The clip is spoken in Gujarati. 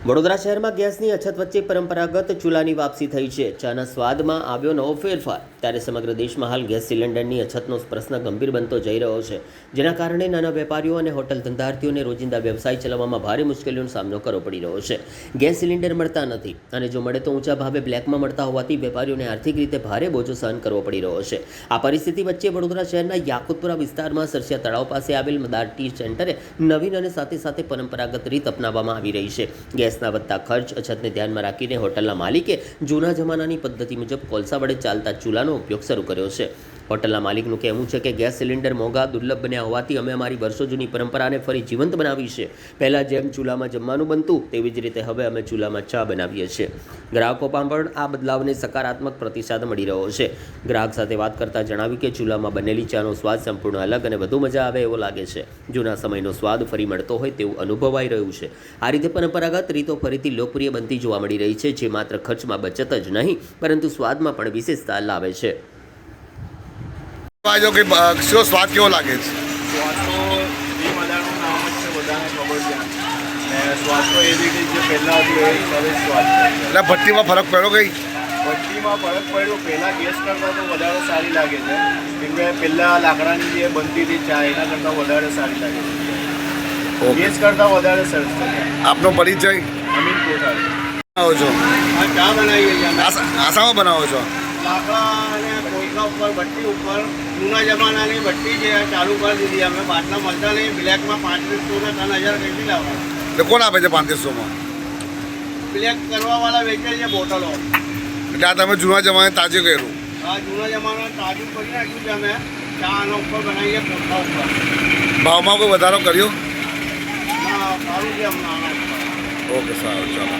વડોદરા શહેરમાં ગેસની અછત વચ્ચે પરંપરાગત ચૂલાની વાપસી થઈ છે. ચાના સ્વાદમાં આવ્યો નવો ફેરફાર. ત્યારે સમગ્ર દેશમાં હાલ ગેસ સિલિન્ડરની અછતનો પ્રશ્ન ગંભીર બનતો જઈ રહ્યો છે, જેના કારણે નાના વેપારીઓ અને હોટલ ધંધાર્થીઓને રોજિંદા વ્યવસાય ચલાવવામાં ભારે મુશ્કેલીઓનો સામનો કરવો પડી રહ્યો છે. ગેસ સિલિન્ડર મળતા નથી અને જો મળે તો ઊંચા ભાવે બ્લેકમાં મળતા હોવાથી વેપારીઓને આર્થિક રીતે ભારે બોજો સહન કરવો પડી રહ્યો છે. આ પરિસ્થિતિ વચ્ચે વડોદરા શહેરના યાકુતપુરા વિસ્તારમાં સરસિયા તળાવ પાસે આવેલ મદાર ટી સેન્ટરે નવીન અને સાથે પરંપરાગત રીત અપનાવવામાં આવી રહી છે. ગેસના વધતા ખર્ચ અછતને ધ્યાનમાં રાખીને હોટલના માલિકે જૂના જમાનાની પદ્ધતિ મુજબ કોલસા વડે ચાલતા ચૂલાનો ઉપયોગ શરૂ કર્યો છે. હોટલના માલિકનું કહેવું છે કે ગેસ સિલિન્ડર મોંઘા દુર્લભ બન્યા હોવાથી અમે અમારી વર્ષો જૂની પરંપરાને ફરી જીવંત બનાવી છે. પહેલાં જેમ ચૂલામાં જમવાનું બનતું તેવી જ રીતે હવે અમે ચૂલામાં ચા બનાવીએ છીએ. ગ્રાહકોમાં પણ આ બદલાવને સકારાત્મક પ્રતિસાદ મળી રહ્યો છે. ગ્રાહક સાથે વાત કરતાં જણાવ્યું કે ચૂલામાં બનેલી ચાનો સ્વાદ સંપૂર્ણ અલગ અને વધુ મજા આવે એવો લાગે છે. જૂના સમયનો સ્વાદ ફરી મળતો હોય તેવું અનુભવાઈ રહ્યું છે. આ રીતે પરંપરાગત રીતો ફરીથી લોકપ્રિય બનતી જોવા મળી રહી છે, જે માત્ર ખર્ચમાં બચત જ નહીં પરંતુ સ્વાદમાં પણ વિશેષતા લાવે છે. શો સ્વાદ કેવો લાગે છે? સ્વાદ તો ઘી મદારનું નામ જ છે, બધાને ખબર છે. ને સ્વાદ તો એવી રીતે જે પહેલાં હતું એ હવે સ્વાદ છે. એટલે ભઠ્ઠીમાં ફરક પડ્યો કઈ? ભઠ્ઠીમાં ફરક પડ્યો. પહેલાં ગેસ કરતાં તો વધારે સારી લાગે છે, કેમ કે પહેલાં લાકડાની જે બનતી હતી ચા એના કરતાં વધારે સારી લાગે છે. ગેસ કરતાં વધારે સરસ છે. આપનો પરિચય? અમીન કોઠાર. બનાવો છો? આ ચા બનાવીએ છીએ અમે. આસામાં બનાવો છો? લાકડા અને કોયલા ઉપર, ભઠ્ઠી ઉપર જૂના જમાનાની ભઠ્ઠી છે ચાલુ કરી દીધી અમે. બાટલા મળતા નહીં, બ્લેકમાં 3500 ને 3000 કઈથી લાવવા? એટલે કોણ આપે છે 3500માં? બ્લેક કરવાવાળા વેચે છે બોટલો. એટલે આ તમે જૂના જમાને તાજું કર્યું? આ જૂના જમાના તાજું કરી નાખ્યું છે અમે. ચા આના ઉપર બનાવીએ, કોઠા ઉપર. ભાવમાં કોઈ વધારો કર્યો? સારું છે હમણાં આના ઉપર. ઓકે, સારું, ચાલો.